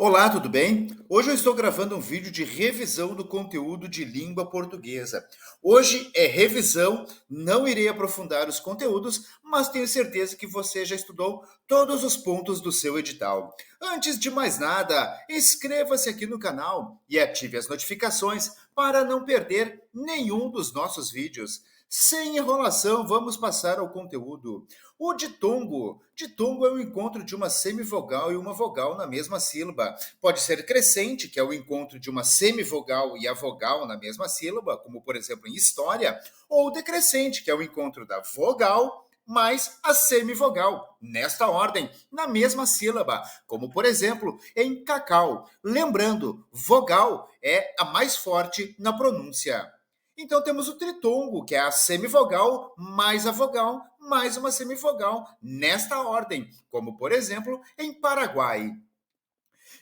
Olá, tudo bem? Hoje eu estou gravando um vídeo de revisão do conteúdo de língua portuguesa. Hoje é revisão, não irei aprofundar os conteúdos, mas tenho certeza que você já estudou todos os pontos do seu edital. Antes de mais nada, inscreva-se aqui no canal e ative as notificações para não perder nenhum dos nossos vídeos. Sem enrolação, vamos passar ao conteúdo. O ditongo. Ditongo é o encontro de uma semivogal e uma vogal na mesma sílaba. Pode ser crescente, que é o encontro de uma semivogal e a vogal na mesma sílaba, como por exemplo em história, ou decrescente, que é o encontro da vogal mais a semivogal, nesta ordem, na mesma sílaba, como por exemplo em cacau. Lembrando, vogal é a mais forte na pronúncia. Então temos o tritongo, que é a semivogal mais a vogal mais uma semivogal, nesta ordem, como por exemplo em Paraguai.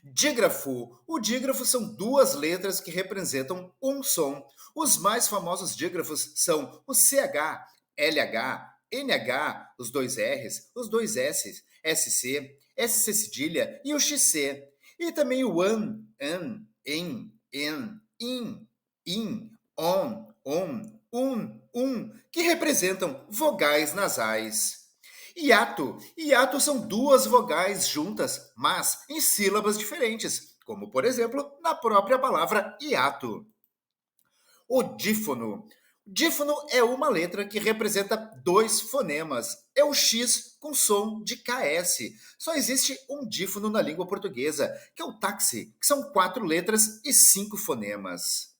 Dígrafo. O dígrafo são duas letras que representam um som. Os mais famosos dígrafos são o CH, LH, NH, os dois R's, os dois S's, SC, SC cedilha e o XC. E também o an, en, in, que representam vogais nasais. Hiato. Hiato são duas vogais juntas, mas em sílabas diferentes, como por exemplo na própria palavra hiato. O dífono. Dífono é uma letra que representa dois fonemas. É o X com som de KS. Só existe um dífono na língua portuguesa, que é o táxi, que são 4 letras e 5 fonemas.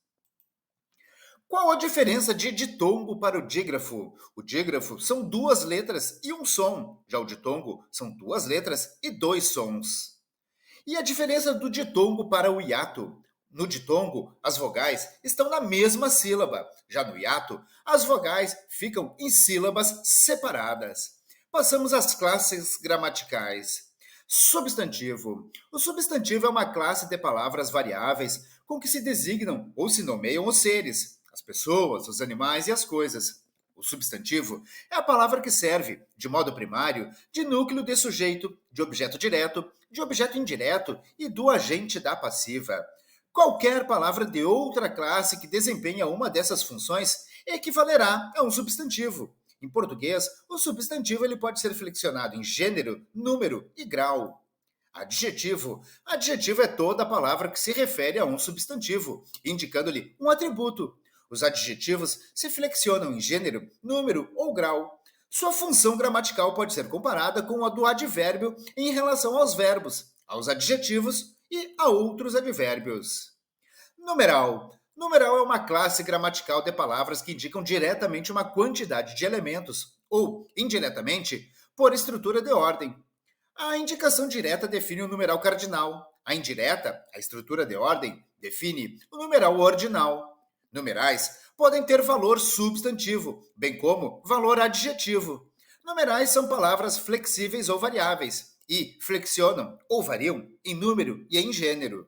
Qual a diferença de ditongo para o dígrafo? O dígrafo são duas letras e um som. Já o ditongo são duas letras e dois sons. E a diferença do ditongo para o hiato? No ditongo, as vogais estão na mesma sílaba. Já no hiato, as vogais ficam em sílabas separadas. Passamos às classes gramaticais. Substantivo. O substantivo é uma classe de palavras variáveis com que se designam ou se nomeiam os seres, as pessoas, os animais e as coisas. O substantivo é a palavra que serve, de modo primário, de núcleo de sujeito, de objeto direto, de objeto indireto e do agente da passiva. Qualquer palavra de outra classe que desempenha uma dessas funções equivalerá a um substantivo. Em português, o substantivo ele pode ser flexionado em gênero, número e grau. Adjetivo. Adjetivo é toda palavra que se refere a um substantivo, indicando-lhe um atributo. Os adjetivos se flexionam em gênero, número ou grau. Sua função gramatical pode ser comparada com a do advérbio em relação aos verbos, aos adjetivos e a outros advérbios. Numeral. Numeral é uma classe gramatical de palavras que indicam diretamente uma quantidade de elementos, ou, indiretamente, por estrutura de ordem. A indicação direta define o numeral cardinal. A indireta, a estrutura de ordem, define o numeral ordinal. Numerais podem ter valor substantivo, bem como valor adjetivo. Numerais são palavras flexíveis ou variáveis e flexionam ou variam em número e em gênero.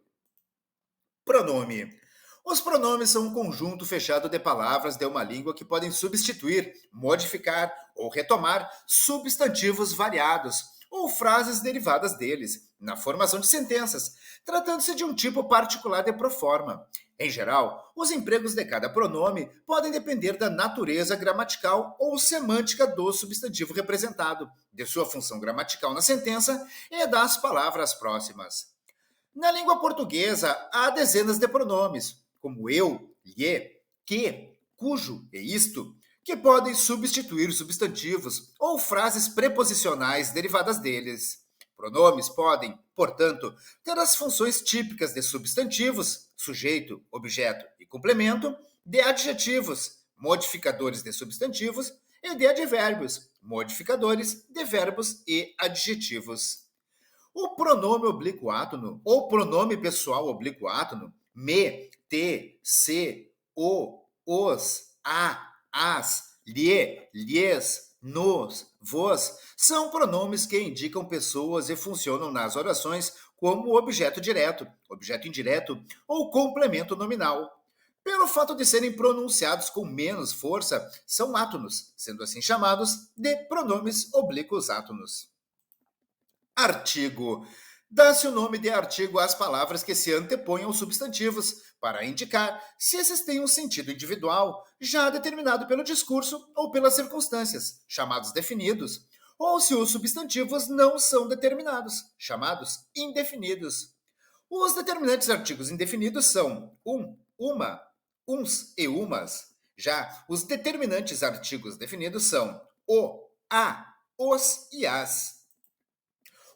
Pronome. Os pronomes são um conjunto fechado de palavras de uma língua que podem substituir, modificar ou retomar substantivos variados ou frases derivadas deles, na formação de sentenças, tratando-se de um tipo particular de proforma. Em geral, os empregos de cada pronome podem depender da natureza gramatical ou semântica do substantivo representado, de sua função gramatical na sentença e das palavras próximas. Na língua portuguesa, há dezenas de pronomes, como eu, lhe, que, cujo e isto, que podem substituir substantivos ou frases preposicionais derivadas deles. Pronomes podem, portanto, ter as funções típicas de substantivos, sujeito, objeto e complemento, de adjetivos, modificadores de substantivos, e de advérbios, modificadores de verbos e adjetivos. O pronome oblíquo átono, ou pronome pessoal oblíquo átono, me, te, se, o, os, a, as, lhe, lhes, nos, vos, são pronomes que indicam pessoas e funcionam nas orações como objeto direto, objeto indireto ou complemento nominal. Pelo fato de serem pronunciados com menos força, são átonos, sendo assim chamados de pronomes oblíquos átonos. Artigo. Dá-se o nome de artigo às palavras que se antepõem aos substantivos, para indicar se esses têm um sentido individual, já determinado pelo discurso ou pelas circunstâncias, chamados definidos, ou se os substantivos não são determinados, chamados indefinidos. Os determinantes artigos indefinidos são uma, uns e umas. Já os determinantes artigos definidos são o, a, os e as.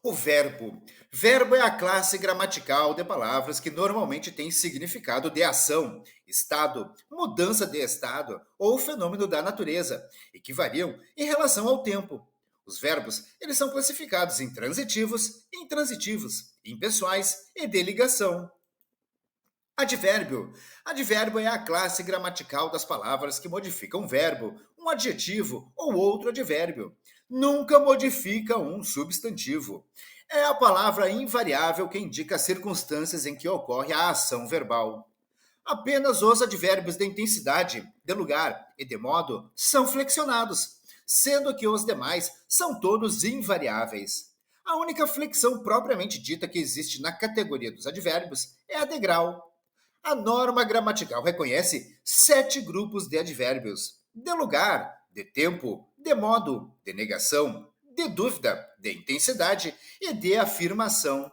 O verbo. Verbo é a classe gramatical de palavras que normalmente tem significado de ação, estado, mudança de estado ou fenômeno da natureza, e que variam em relação ao tempo. Os verbos, eles são classificados em transitivos, intransitivos, impessoais e de ligação. Advérbio. Advérbio é a classe gramatical das palavras que modificam um verbo, um adjetivo ou outro advérbio. Nunca modifica um substantivo. É a palavra invariável que indica as circunstâncias em que ocorre a ação verbal. Apenas os advérbios de intensidade, de lugar e de modo são flexionados, sendo que os demais são todos invariáveis. A única flexão propriamente dita que existe na categoria dos advérbios é a de grau. A norma gramatical reconhece 7 grupos de advérbios: de lugar, de tempo, de modo, de negação, de dúvida, de intensidade e de afirmação.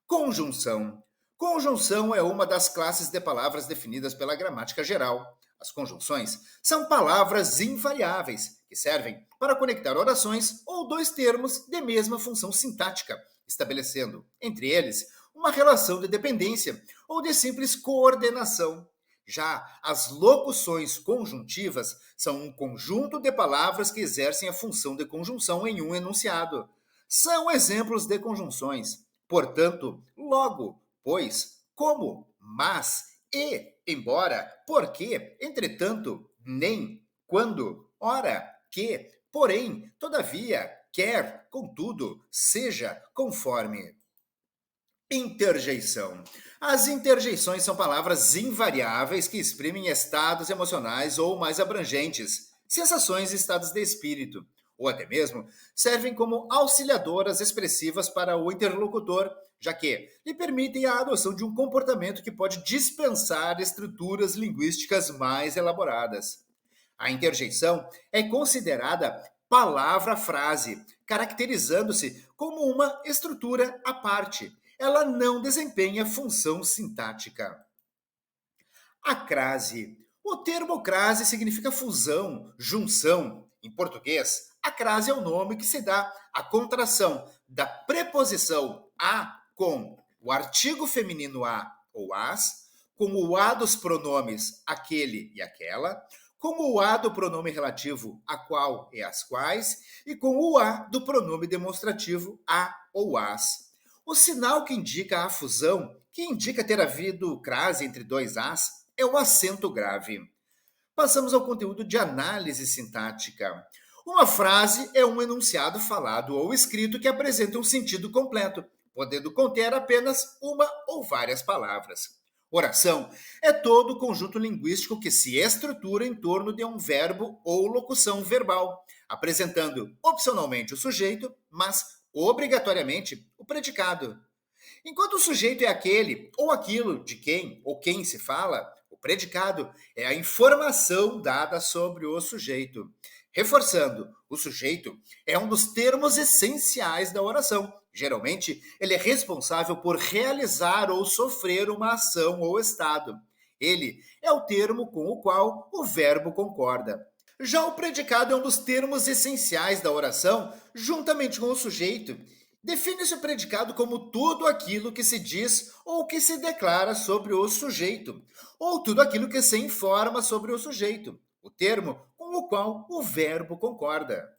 Conjunção. Conjunção é uma das classes de palavras definidas pela gramática geral. As conjunções são palavras invariáveis que servem para conectar orações ou dois termos de mesma função sintática, estabelecendo, entre eles, uma relação de dependência ou de simples coordenação. Já as locuções conjuntivas são um conjunto de palavras que exercem a função de conjunção em um enunciado. São exemplos de conjunções. Portanto, logo, pois, como, mas, e, embora, porque, entretanto, nem, quando, ora, que, porém, todavia, quer, contudo, seja, conforme. Interjeição. As interjeições são palavras invariáveis que exprimem estados emocionais ou mais abrangentes, sensações e estados de espírito, ou até mesmo servem como auxiliadoras expressivas para o interlocutor, já que lhe permitem a adoção de um comportamento que pode dispensar estruturas linguísticas mais elaboradas. A interjeição é considerada palavra-frase, caracterizando-se como uma estrutura à parte. Ela não desempenha função sintática. Acrase. O termo crase significa fusão, junção. Em português, acrase é o nome que se dá à contração da preposição a com o artigo feminino a ou as, com o a dos pronomes aquele e aquela, com o a do pronome relativo a qual e as quais, e com o a do pronome demonstrativo a ou as. O sinal que indica a fusão, que indica ter havido crase entre dois as, é o acento grave. Passamos ao conteúdo de análise sintática. Uma frase é um enunciado falado ou escrito que apresenta um sentido completo, podendo conter apenas uma ou várias palavras. Oração é todo o conjunto linguístico que se estrutura em torno de um verbo ou locução verbal, apresentando opcionalmente o sujeito, mas obrigatoriamente o predicado. Enquanto o sujeito é aquele ou aquilo de quem ou quem se fala, o predicado é a informação dada sobre o sujeito. Reforçando, o sujeito é um dos termos essenciais da oração. Geralmente, ele é responsável por realizar ou sofrer uma ação ou estado. Ele é o termo com o qual o verbo concorda. Já o predicado é um dos termos essenciais da oração, juntamente com o sujeito. Define-se o predicado como tudo aquilo que se diz ou que se declara sobre o sujeito, ou tudo aquilo que se informa sobre o sujeito, o termo com o qual o verbo concorda.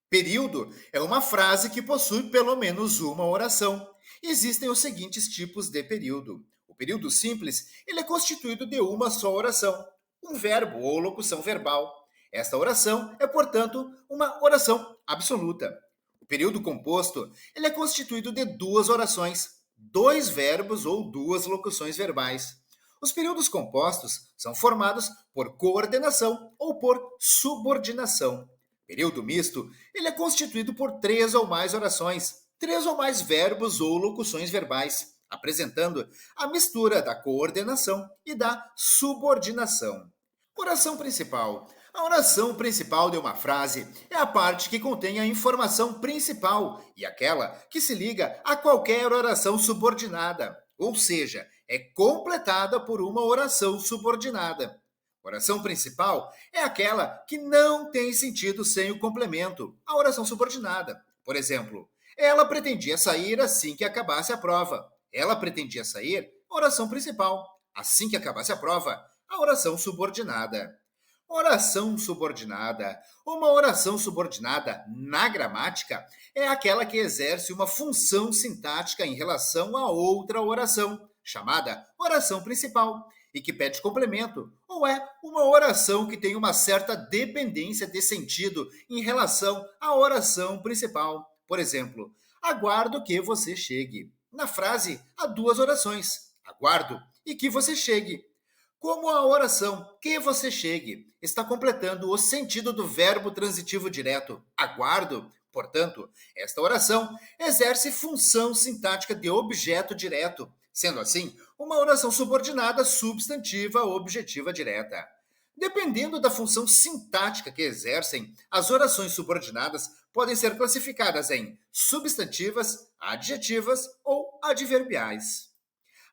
Período é uma frase que possui pelo menos uma oração. Existem os seguintes tipos de período. O período simples, ele é constituído de uma só oração, um verbo ou locução verbal. Esta oração é, portanto, uma oração absoluta. O período composto, ele é constituído de duas orações, dois verbos ou duas locuções verbais. Os períodos compostos são formados por coordenação ou por subordinação. Período misto, ele é constituído por três ou mais orações, três ou mais verbos ou locuções verbais, apresentando a mistura da coordenação e da subordinação. Oração principal. A oração principal de uma frase é a parte que contém a informação principal e aquela que se liga a qualquer oração subordinada, ou seja, é completada por uma oração subordinada. Oração principal é aquela que não tem sentido sem o complemento, a oração subordinada. Por exemplo, ela pretendia sair assim que acabasse a prova. Ela pretendia sair, oração principal. Assim que acabasse a prova, a oração subordinada. Oração subordinada. Uma oração subordinada, na gramática, é aquela que exerce uma função sintática em relação a outra oração, chamada oração principal, e que pede complemento, ou é uma oração que tem uma certa dependência de sentido em relação à oração principal. Por exemplo, aguardo que você chegue. Na frase, há duas orações: aguardo e que você chegue. Como a oração que você chegue está completando o sentido do verbo transitivo direto aguardo, portanto, esta oração exerce função sintática de objeto direto, sendo assim uma oração subordinada substantiva objetiva direta. Dependendo da função sintática que exercem, as orações subordinadas podem ser classificadas em substantivas, adjetivas ou adverbiais.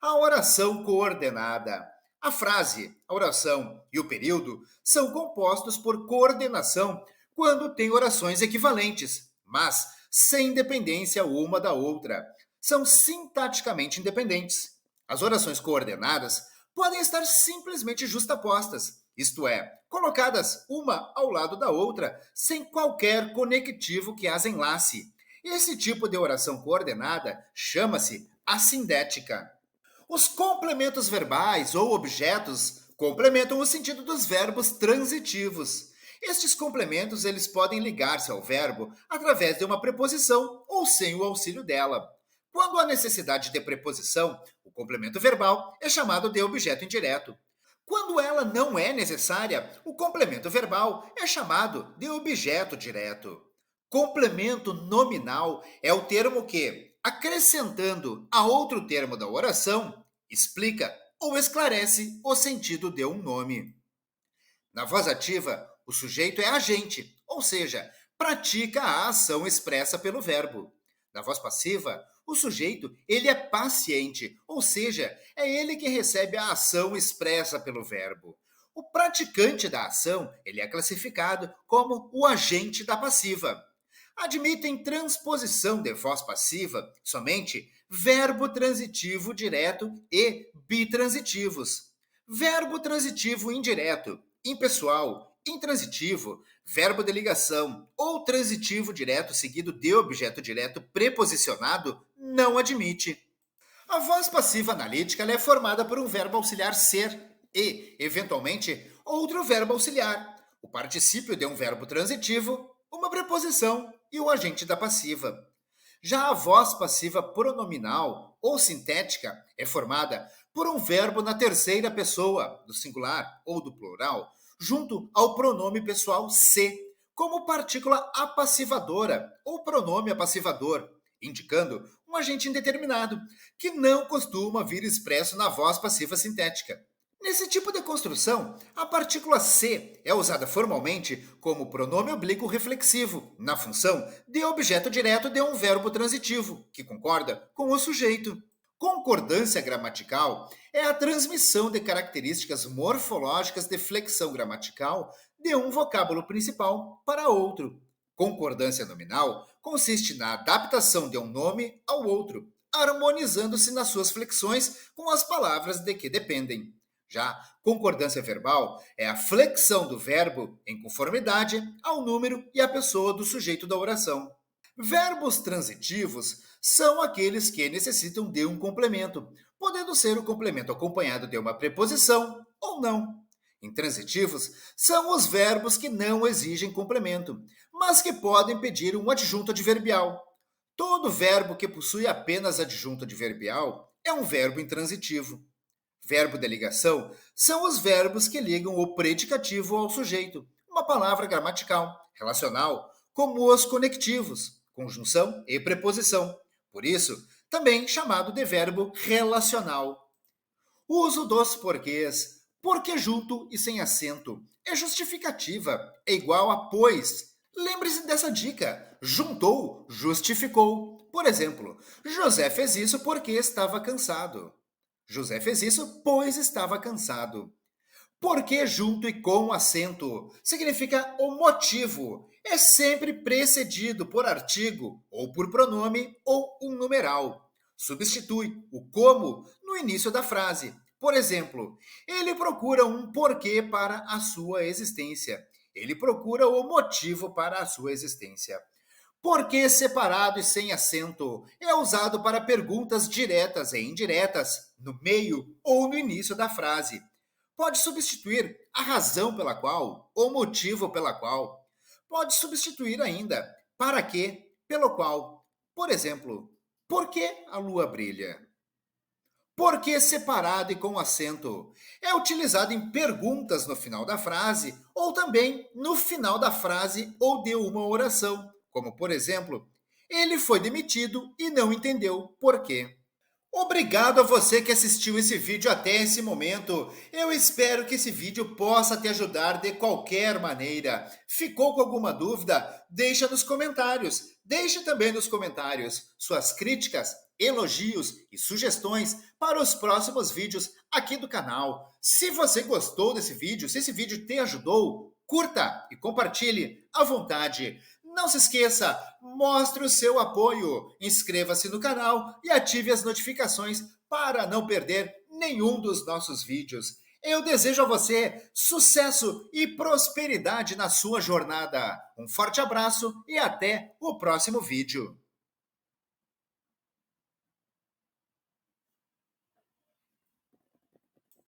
A oração coordenada. A frase, a oração e o período são compostos por coordenação quando têm orações equivalentes, mas sem dependência uma da outra. São sintaticamente independentes. As orações coordenadas podem estar simplesmente justapostas, isto é, colocadas uma ao lado da outra, sem qualquer conectivo que as enlace. Esse tipo de oração coordenada chama-se assindética. Os complementos verbais ou objetos complementam o sentido dos verbos transitivos. Estes complementos eles podem ligar-se ao verbo através de uma preposição ou sem o auxílio dela. Quando há necessidade de preposição, o complemento verbal é chamado de objeto indireto. Quando ela não é necessária, o complemento verbal é chamado de objeto direto. Complemento nominal é o termo que, acrescentando a outro termo da oração, explica ou esclarece o sentido de um nome. Na voz ativa, o sujeito é agente, ou seja, pratica a ação expressa pelo verbo. Na voz passiva, o sujeito ele é paciente, ou seja, é ele que recebe a ação expressa pelo verbo. O praticante da ação ele é classificado como o agente da passiva. Admitem transposição de voz passiva somente verbo transitivo direto e bitransitivos. Verbo transitivo indireto, impessoal, intransitivo, verbo de ligação ou transitivo direto seguido de objeto direto preposicionado não admite. A voz passiva analítica ela é formada por um verbo auxiliar ser e, eventualmente, outro verbo auxiliar, o particípio de um verbo transitivo, uma preposição e o agente da passiva. Já a voz passiva pronominal ou sintética é formada por um verbo na terceira pessoa, do singular ou do plural, junto ao pronome pessoal se, como partícula apassivadora ou pronome apassivador, indicando um agente indeterminado, que não costuma vir expresso na voz passiva sintética. Nesse tipo de construção, a partícula se é usada formalmente como pronome oblíquo reflexivo, na função de objeto direto de um verbo transitivo, que concorda com o sujeito. Concordância gramatical é a transmissão de características morfológicas de flexão gramatical de um vocábulo principal para outro. Concordância nominal consiste na adaptação de um nome ao outro, harmonizando-se nas suas flexões com as palavras de que dependem. Já concordância verbal é a flexão do verbo em conformidade ao número e à pessoa do sujeito da oração. Verbos transitivos são aqueles que necessitam de um complemento, podendo ser o complemento acompanhado de uma preposição ou não. Intransitivos são os verbos que não exigem complemento, mas que podem pedir um adjunto adverbial. Todo verbo que possui apenas adjunto adverbial é um verbo intransitivo. Verbo de ligação são os verbos que ligam o predicativo ao sujeito, uma palavra gramatical, relacional, como os conectivos. conjunção e preposição. Por isso, também chamado de verbo relacional. O uso dos porquês, porque junto e sem acento, é justificativa, é igual a pois. Lembre-se dessa dica. Juntou, justificou. Por exemplo, José fez isso porque estava cansado. José fez isso pois estava cansado. Porque junto e com acento significa o motivo. É sempre precedido por artigo, ou por pronome, ou um numeral. Substitui o como no início da frase. Por exemplo, ele procura um porquê para a sua existência. Ele procura o motivo para a sua existência. Porque separado e sem acento é usado para perguntas diretas e indiretas, no meio ou no início da frase. Pode substituir a razão pela qual, o motivo pela qual. Pode substituir ainda para quê, pelo qual. Por exemplo, por que a lua brilha? Por que separado e com acento? É utilizado em perguntas no final da frase ou também no final da frase ou de uma oração, como por exemplo, ele foi demitido e não entendeu por quê. Obrigado a você que assistiu esse vídeo até esse momento. Eu espero que esse vídeo possa te ajudar de qualquer maneira. Ficou com alguma dúvida? Deixa nos comentários. Deixe também nos comentários suas críticas, elogios e sugestões para os próximos vídeos aqui do canal. Se você gostou desse vídeo, se esse vídeo te ajudou, curta e compartilhe à vontade. Não se esqueça, mostre o seu apoio, inscreva-se no canal e ative as notificações para não perder nenhum dos nossos vídeos. Eu desejo a você sucesso e prosperidade na sua jornada. Um forte abraço e até o próximo vídeo.